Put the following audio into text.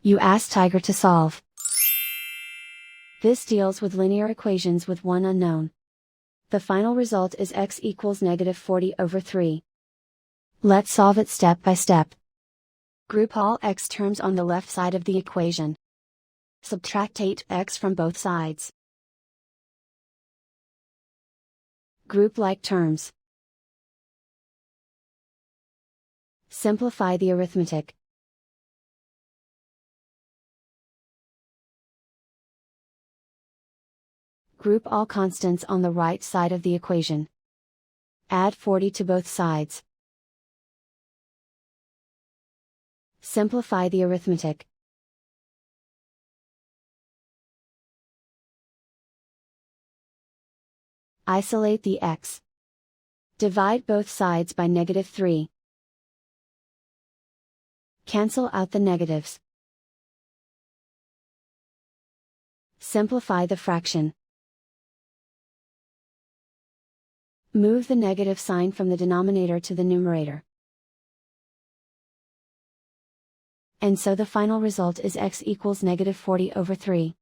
You ask Tiger to solve. This deals with linear equations with one unknown. The final result is x equals -40/3. Let's solve it step by step. Group all x terms on the left side of the equation. Subtract 8x from both sides. Group like terms. Simplify the arithmetic. Group all constants on the right side of the equation. Add 40 to both sides. Simplify the arithmetic. Isolate the x. Divide both sides by -3. Cancel out the negatives. Simplify the fraction. Move the negative sign from the denominator to the numerator. And so the final result is x equals -40/3.